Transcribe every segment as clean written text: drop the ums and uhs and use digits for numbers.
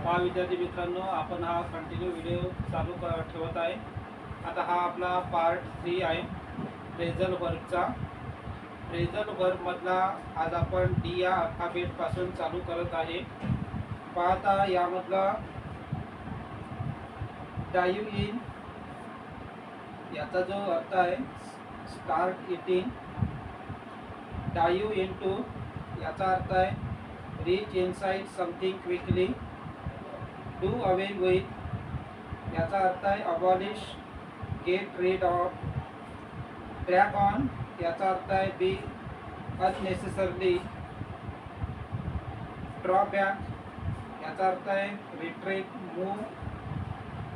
विद्यार्थी मित्रांनो, आपण हा कंटिन्यू व्हिडिओ चालू ठेवत आहे। आता हा आपला पार्ट 3 आहे फ्रेजल वर्बचा। फ्रेजल वर्बमधला आज आपण डी या अल्फाबेटपासून चालू करत आहे। पाहता यामधला डाईव्ह इन याचा जो अर्थ आहे स्टार्ट इटिंग। डाईव्ह इनटू याचा अर्थ आहे reach inside something quickly. Do away with याचा अर्थ आहे abolish, get rid of. Drag on याचा अर्थ आहे बी अननेसेसरली। ड्रॉ बॅक याचा अर्थ आहे retreat, move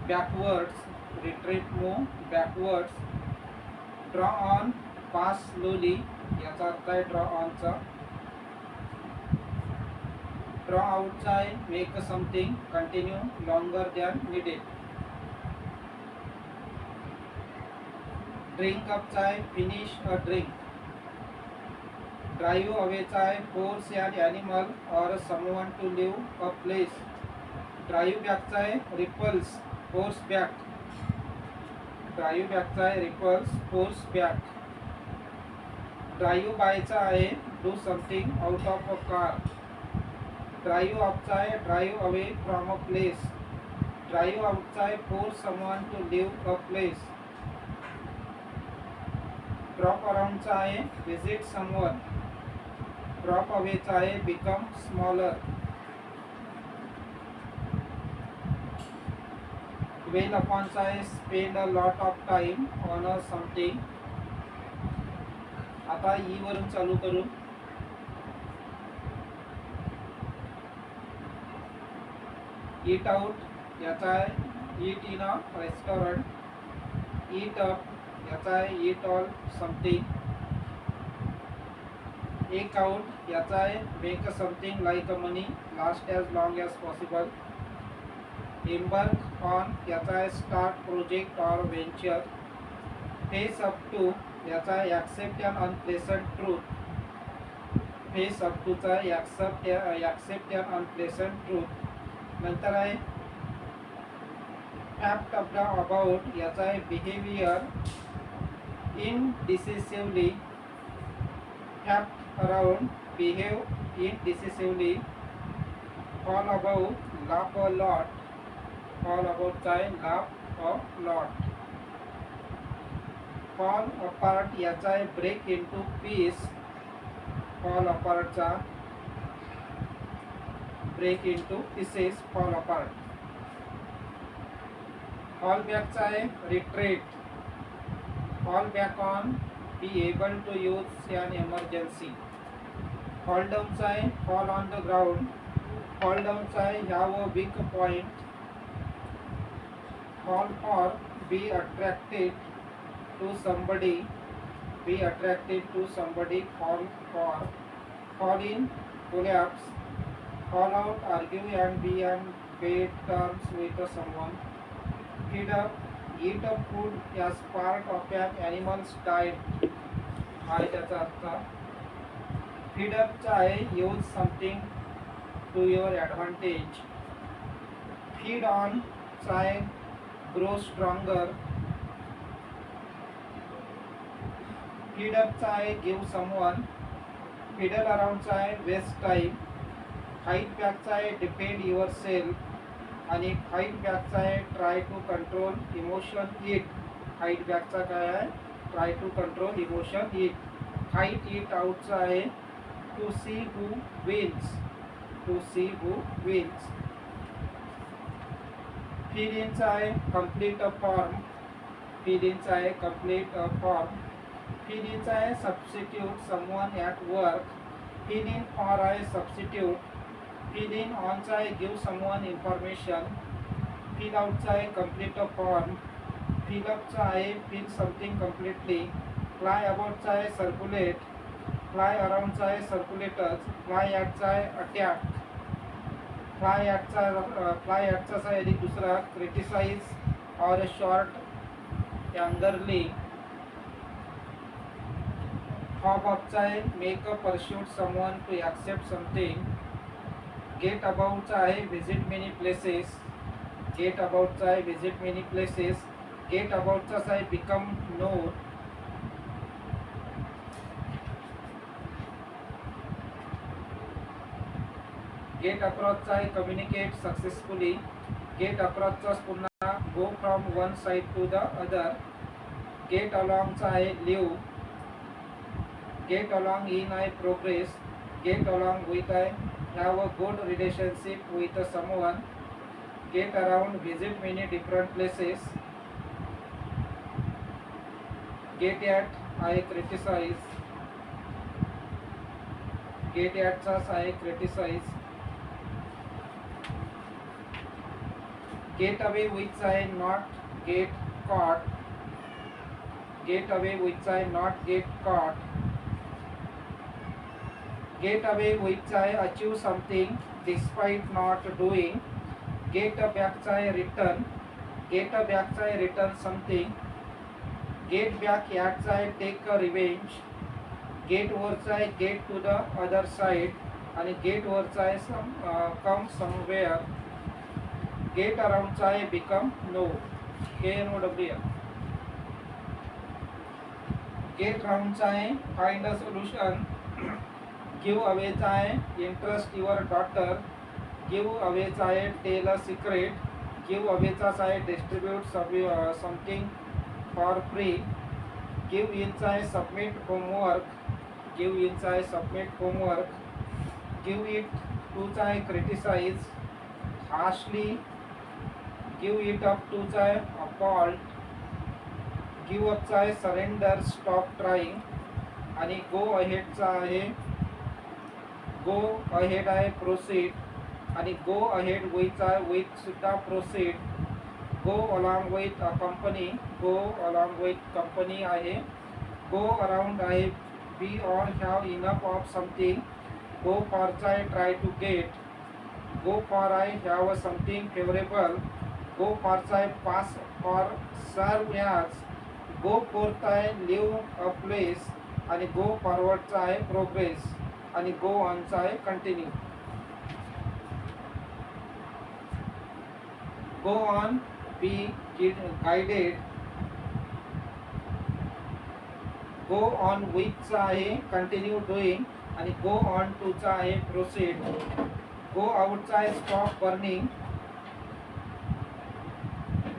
backwards, retreat move backwards. Draw on pass slowly याचा अर्थ आहे ड्रॉ ऑनचा। ड्रॉ आउटचा आहे make something continue longer than needed. Drink अपचा आहे फिनिश अ ड्रिंक। ड्राइव्ह अवेचा आहे force an animal or someone to leave a place. Drive बॅकचा आहे रिपल्स, फोर्स बॅक। ड्राइव्ह बॅकचा आहे रिपल्स, फोर्स बॅक। ड्राइव्ह बायचा आहे do something out of a car. Drive अपचा आहे drive away from a place. Drive आउटचा आहे force someone to leave a place. Drop अराउंडचा आहे विजिट समवन। ड्रॉप अवेचा आहे बिकम स्मॉलर। dwell अपॉनचा आहे spend a lot of time on a something. आता ई वरून चालू करू। ईट आउट याचा आहे ईट इन अ रेस्टॉरंट। ईट अप याचा आहे eat all something. Eke out याचा आहे make something like a money last as long as possible. Embark on याचा आहे start project or venture. Face up to याचा आहे accept an unpleasant truth. Face up टूचा आहे ॲक्सेप्ट एन अनप्लेसंट ट्रूथ। नंतर आहे ॲप्ट अबाउट याचा आहे behaviour indecisively. Apt around behave indecisively. All about laugh a lot. All अबाउटचा आहे laugh a lot. Fall apart याचा आहे ब्रेक इनटू पीस। फॉल अपार्टचा break into pieces, fall apart. Fall बॅकचा आहे retreat. Fall back on be able to use an emergency. Fall डाऊनचा आहे fall on the ground. Fall डाऊनचा आहे have a weak point. Fall for be attracted to somebody, be attracted to somebody। fall for, fall in collapse। fall out argue and be on bad terms with someone। feed up eat up food as part of an animal's diet आहे त्याचा अर्थ। feed up चा आहे use something to your advantage। feed on चा आहे grow stronger। Feed अपचा आहे give someone. Fiddle अराउंडचा आहे waste time. Fight बॅकचा आहे डिफेंड युअर सेल्फ आणि फाईट बॅकचा आहे try to control emotion it. Fight बॅकचा काय आहे try to control emotion it. Fight it आउटचा आहे to see who wins. To see who wins. Feed इनचा आहे कंप्लीट अ फॉर्म। फीड इनचा आहे कंप्लीट अ फॉर्म। फीड इनचा आहे substitute someone at work. Feed in for आहे substitute. Feed in ऑनचा आहे गिव समवन इन्फॉर्मेशन। फीड आउटचा आहे कंप्लीट अ फॉर्म। फील अपचा आहे फील समथिंग कम्प्लिटली। फ्लाय अबाउटचा आहे सर्क्युलेट। फ्लाय अराउंडचा आहे सर्क्युलेटर्स। फ्लाय ॲटचा आहे अटॅक। फ्लाय ॲटचा आहे दुसरा क्रिटिसाइज और शॉर्ट एंगरली। फॉब अपचा आहे make a pursuit someone to accept something. Get अबाउटचा आहे व्हिजिट मेनी प्लेसेस. गेट अबाउटचा आहे व्हिजिट मेनी प्लेसेस. गेट अबाउटचाच आहे बिकम नोन. गेट अक्रॉसचा आहे कम्युनिकेट सक्सेसफुली. गेट अक्रॉसचाच पुन्हा go from one side to the other. Get अलॉंगचा आहे लिव्ह. गेट अलॉंग इन आहे प्रोग्रेस. गेट अलॉंग विथ आहे have a good relationship with someone. Get around visit many different places. Get at आहे criticise. Get ॲटचाच आहे criticise. Get away which आहे not get caught. Get away which आहे not get caught. Get away which आहे achieve something despite not doing. Get बॅकचा आहे return. Get बॅकचा आहे रिटर्न समथिंग. गेट बॅक याटचा आहे टेक अ रिवेंज. गेट वरचा आहे get to the other side. आणि गेट वरचा आहे कम समवेअर. गेट अराउंडचा आहे बिकम नो. KNOW. गेट राउंडचा आहे फाइंड अ सोल्युशन. गिव अवेचा आहे इंटरेस्ट युअर डॉटर. गिव अवेचा आहे टेल अ सिक्रेट. गिव अवेचाच आहे distribute something for free. Give इनचा आहे सबमिट होमवर्क. गिव इनचा आहे सबमिट होमवर्क. गिव इट टूचा आहे criticise harshly. Give it up टूचा आहे अपॉल्ड. गिव अपचा आहे सरेंडर स्टॉप ट्राईंग. आणि गो अहेडचा आहे गो अहेड आहे प्रोसीड. आणि गो अहेड विथ सुद्धा proceed. Go along with a company. Go along with company आहे. गो अराउंड आहे be or have enough of something. Go फॉरचा आहे try to get. Go for आहे हॅव समथिंग फेवरेबल. गो फॉरचा आहे pass for serve as. Go forth आहे leave a place. आणि go फॉरवर्डचा आहे प्रोग्रेस. आणि गो ऑनचा आहे continue. Go on be guided. Go on विथचा आहे कंटिन्यू डुईंग. आणि गो ऑन टूचा आहे प्रोसीड. गो आउटचा आहे स्टॉप बर्निंग.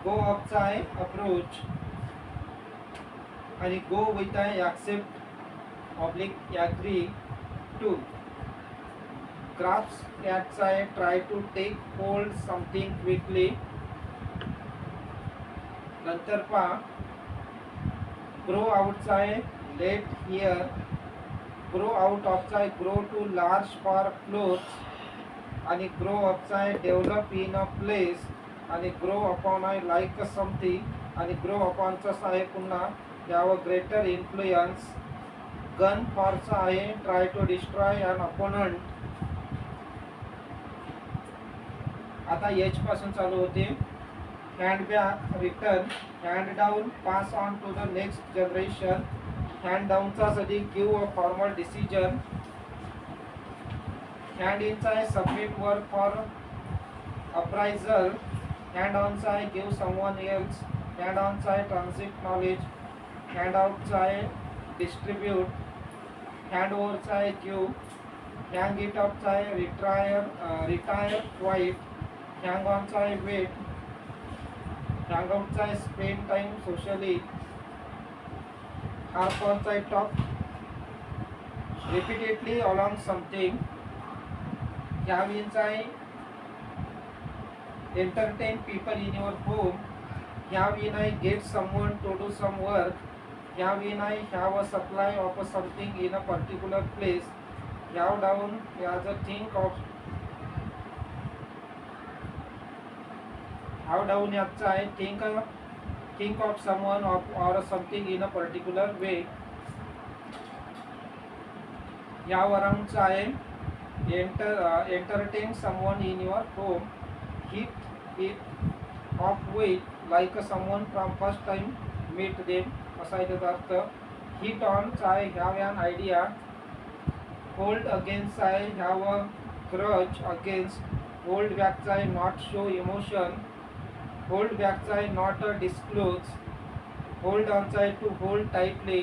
गो अपचा आहे अप्रोच. आणि गो विथ आहे accept oblique agree to. Grasp ॲटचा आहे try to take hold something quickly. नंतर पहा ग्रो आउटचा आहे लेट हिअर. ग्रो आउट ऑफचा आहे grow too large for clothes. आणि ग्रो अपचा आहे डेव्हलप इन अ प्लेस. आणि ग्रो अपॉन आहे लाईक समथिंग. आणि ग्रो अपॉनचाच आहे पुन्हा have a greater influence. Gun फॉरचा आहे try to destroy an opponent. आता एच पासून चालू होते. Hand back return. Hand down pass on to the next generation. Hand डाऊनचा साठी give a formal decision. Hand इनचा आहे submit work for appraisal. Hand ऑनचा आहे गिव्ह समवन एल्स. हँड ऑनचा आहे ट्रान्सिट नॉलेज. हँड आउटचा आहे डिस्ट्रीब्यूट. हँड ओव्हरचा आहे गिव्ह. हँग इट अपचा आहे रिटायर क्वाईट. हँग ऑनचा आहे वेट. हँग आउटचा आहे स्पेंड टाइम सोशली. हार्प ऑनचा आहे talk repeatedly along something. Have इनचा आहे entertain people in your home. Have in आहे get someone to do some work. Have in आहे have a supply of a something in a particular place. Have down as a think of. Have down याचा आहे think of someone or something in a particular way. Have अराउंडचा आहे entertain someone in your home. Hit it off with like someone from first time meet them. असा याचा अर्थ. Hit on चा आहे have an idea. Hold against आहे have a grudge against, hold बॅकचा आहे not show emotion, hold बॅकचा आहे not disclose, hold ऑनचा आहे to hold tightly,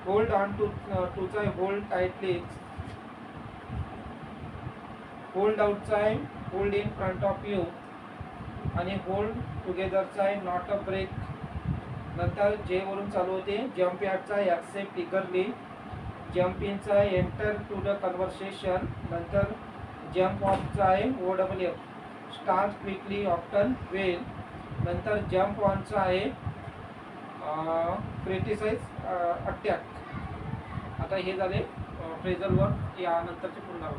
hold on टूचा आहे होल्ड टाइटली, होल्ड आउटचा आहे hold in front of you, आणि होल्ड टुगेदरचा आहे नॉट अ ब्रेक. नंतर जे वरून चालू होते जम्प ॲटचा आहे ॲक्सेप्ट इगरली, जम्प इनचा आहे एंटर टू द कन्व्हर्सेशन, नंतर जम्प ऑफचा आहे OWF start quickly often well, नंतर जम्प ऑनचा आहे क्रिटिसाइज अटॅक. आता हे झाले फ्रेझल वर्क. यानंतरचे पुन्हा